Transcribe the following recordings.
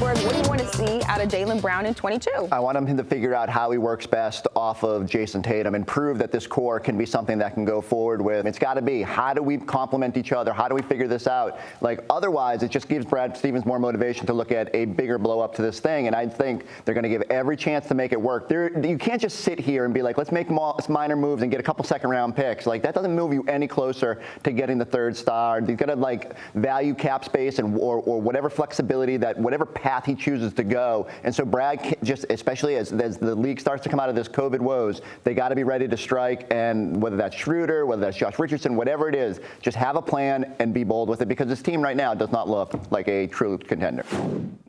Forsberg, what do you want to see out of Jaylen Brown in 22? I want him to figure out how he works best off of Jayson Tatum and prove that this core can be something that can go forward with. It's got to be, how do we complement each other? How do we figure this out? Like, otherwise, it just gives Brad Stevens more motivation to look at a bigger blow up to this thing. And I think they're going to give every chance to make it work. You can't just sit here and be like, let's make minor moves and get a couple second-round picks. Like, that doesn't move you any closer to getting the third star. You've got to, like, value cap space and or whatever flexibility, that whatever path he chooses to go. And so Brad, just especially as the league starts to come out of this COVID woes, they got to be ready to strike. And whether that's Schroeder, whether that's Josh Richardson, whatever it is, just have a plan and be bold with it, because this team right now does not look like a true contender.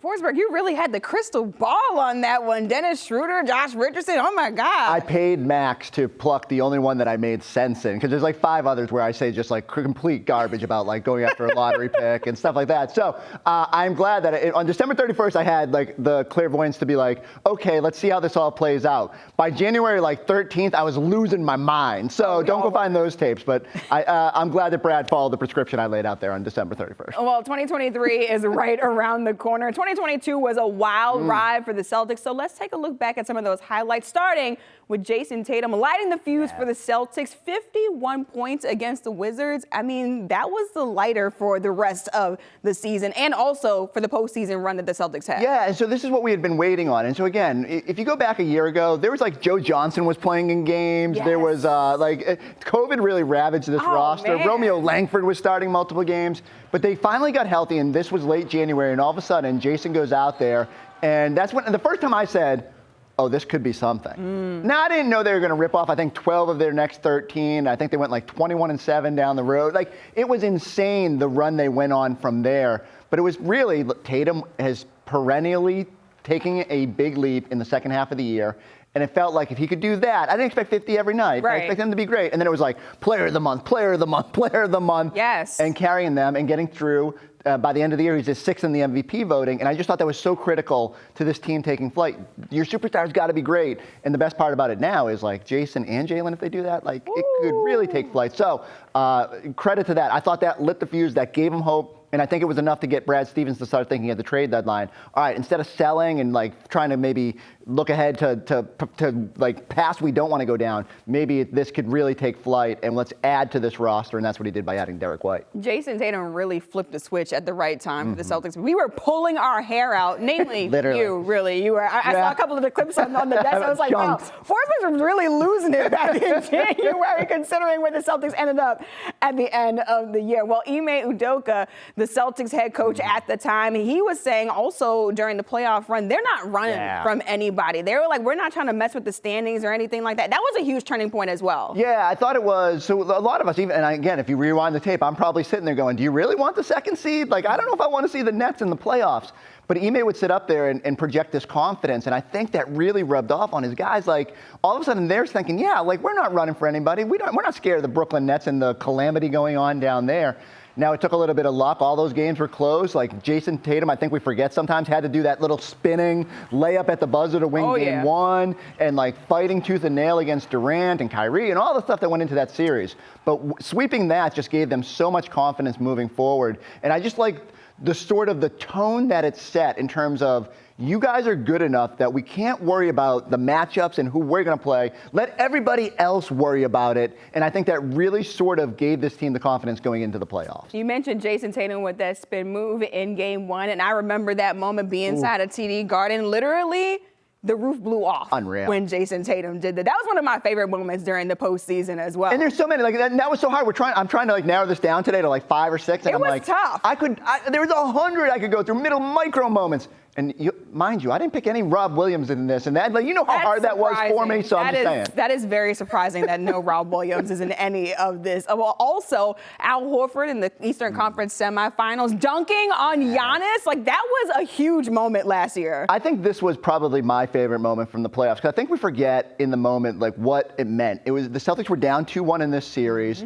Forsberg, you really had the crystal ball on that one. Dennis Schroeder, Josh Richardson, oh my God. I paid Max to pluck the only one that I made sense in, because there's like 5 others where I say just like complete garbage about like going after a lottery pick and stuff like that. So I'm glad that on December 31st, I had like the clairvoyance to be like, okay, let's see how this all plays out. By January like 13th, I was losing my mind. So don't go find those tapes. But I'm glad that Brad followed the prescription I laid out there on December 31st. Well, 2023 is right around the corner. 2022 was a wild ride for the Celtics. So let's take a look back at some of those highlights, starting with Jayson Tatum lighting the fuse for the Celtics. 51 points against the Wizards. I mean, that was the lighter for the rest of the season and also for the postseason run that the Celtics had. Yeah, and so this is what we had been waiting on. And so again, if you go back a year ago, there was like Joe Johnson was playing in games. Yes. There was COVID really ravaged this roster. Man. Romeo Langford was starting multiple games, but they finally got healthy, and this was late January, and all of a sudden Jayson goes out there, and that's when the first time I said, oh, this could be something. Now, I didn't know they were going to rip off, I think, 12 of their next 13. I think they went like 21-7 down the road. Like, it was insane, the run they went on from there. But it was really, Tatum has perennially taking a big leap in the second half of the year. And it felt like if he could do that, I didn't expect 50 every night. Right. I expected him to be great. And then it was like player of the month, player of the month, player of the month. Yes. And carrying them and getting through. By the end of the year, he's just 6th in the MVP voting. And I just thought that was so critical to this team taking flight. Your superstars got to be great. And the best part about it now is like Jayson and Jaylen, if they do that, like it could really take flight. So credit to that. I thought that lit the fuse, that gave him hope. And I think it was enough to get Brad Stevens to start thinking at the trade deadline. All right, instead of selling and like trying to maybe look ahead to like past we don't want to go down, maybe this could really take flight, and let's add to this roster. And that's what he did by adding Derek White. Jayson Tatum really flipped the switch at the right time for the Celtics. We were pulling our hair out, namely you, really. You were. I saw a couple of the clips on the desk. I was like, wow, Forsberg was really losing it back in January, considering where the Celtics ended up at the end of the year. Well, Ime Udoka, the Celtics head coach at the time, he was saying also during the playoff run, they're not running from anybody. They were like, we're not trying to mess with the standings or anything like that. That was a huge turning point as well. Yeah, I thought it was. So a lot of us, even, and again, if you rewind the tape, I'm probably sitting there going, do you really want the second seed? Like, I don't know if I want to see the Nets in the playoffs. But Ime would sit up there and project this confidence, and I think that really rubbed off on his guys. Like, all of a sudden, they're thinking, yeah, like, we're not running for anybody. We're not scared of the Brooklyn Nets and the calamity going on down there. Now, it took a little bit of luck. All those games were close. Like, Jayson Tatum, I think we forget sometimes, had to do that little spinning layup at the buzzer to win game one, and, like, fighting tooth and nail against Durant and Kyrie and all the stuff that went into that series. But sweeping that just gave them so much confidence moving forward. And I just like the sort of the tone that it set in terms of, you guys are good enough that we can't worry about the matchups and who we're going to play. Let everybody else worry about it. And I think that really sort of gave this team the confidence going into the playoffs. You mentioned Jayson Tatum with that spin move in game one, and I remember that moment being inside of TD Garden. Literally, the roof blew off. Unreal. When Jayson Tatum did that. That was one of my favorite moments during the postseason as well. And there's so many, like that was so hard. I'm trying to like narrow this down today to like 5 or 6. And it was tough. There was 100 I could go through, middle micro moments. And mind you, I didn't pick any Rob Williams in this and that. Like, you know how hard that was for me, so I'm just saying. That is very surprising that no Rob Williams is in any of this. Well, also, Al Horford in the Eastern Conference semifinals, dunking on Giannis. Like, that was a huge moment last year. I think this was probably my favorite moment from the playoffs, because I think we forget in the moment, like, what it meant. It was the Celtics were down 2-1 in this series.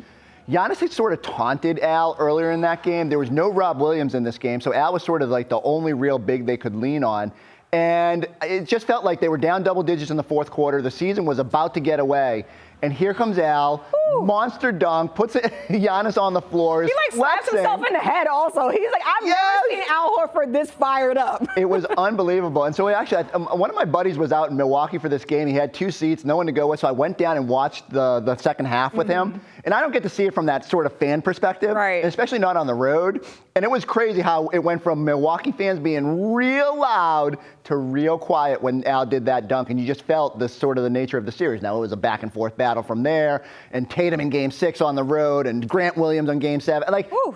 Giannis had sort of taunted Al earlier in that game. There was no Rob Williams in this game, so Al was sort of like the only real big they could lean on. And it just felt like they were down double digits in the fourth quarter. The season was about to get away. And here comes Al, monster dunk, puts Giannis on the floor. He slaps himself in the head also. He's like, I've never seen Al Horford this fired up. It was unbelievable. And so actually, one of my buddies was out in Milwaukee for this game. He had 2 seats, no one to go with. So I went down and watched the second half with him. And I don't get to see it from that sort of fan perspective, right? Especially not on the road. And it was crazy how it went from Milwaukee fans being real loud to real quiet when Al did that dunk. And you just felt the sort of the nature of the series. Now, it was a back and forth battle from there. And Tatum in Game 6 on the road and Grant Williams on Game 7.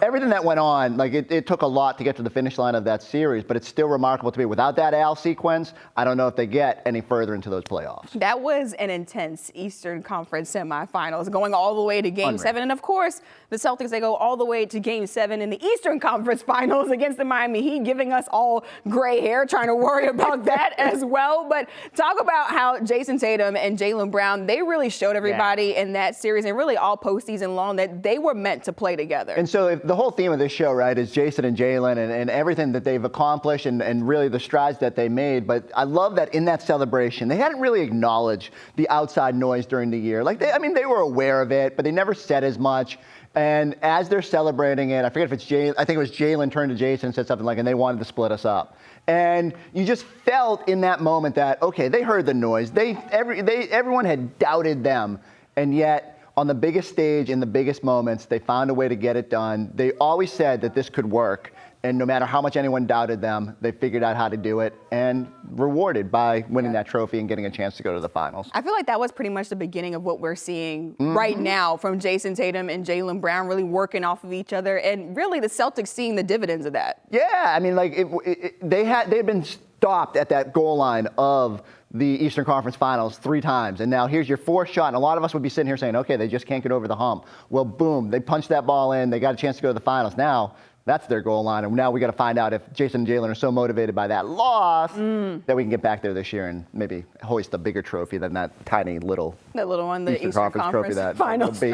Everything that went on, it took a lot to get to the finish line of that series. But it's still remarkable to me. Without that Al sequence, I don't know if they get any further into those playoffs. That was an intense Eastern Conference semifinals, going all the way to Game 7. And of course, the Celtics, they go all the way to Game 7 in the Eastern Conference Finals against the Miami Heat, giving us all gray hair, trying to worry about that as well. But talk about how Jayson Tatum and Jaylen Brown, they really showed everybody in that series and really all postseason long that they were meant to play together. And so the whole theme of this show, right, is Jayson and Jaylen and everything that they've accomplished and really the strides that they made. But I love that in that celebration, they hadn't really acknowledged the outside noise during the year. They were aware of it, but they never said as much. And as they're celebrating it, I forget if it's Jaylen, I think it was Jaylen turned to Jayson and said something like, and they wanted to split us up. And you just felt in that moment that, okay, they heard the noise. Everyone had doubted them. And yet, on the biggest stage, in the biggest moments, they found a way to get it done. They always said that this could work. And no matter how much anyone doubted them, they figured out how to do it and rewarded by winning that trophy and getting a chance to go to the finals. I feel like that was pretty much the beginning of what we're seeing right now from Jayson Tatum and Jaylen Brown really working off of each other and really the Celtics seeing the dividends of that. Yeah, they had been stopped at that goal line of the Eastern Conference Finals 3 times. And now here's your 4th shot. And a lot of us would be sitting here saying, okay, they just can't get over the hump. Well, boom, they punched that ball in. They got a chance to go to the finals. Now, that's their goal line. And now we got to find out if Jayson and Jaylen are so motivated by that loss that we can get back there this year and maybe hoist a bigger trophy than that tiny little one, the Eastern Conference trophy, that Finals trophy.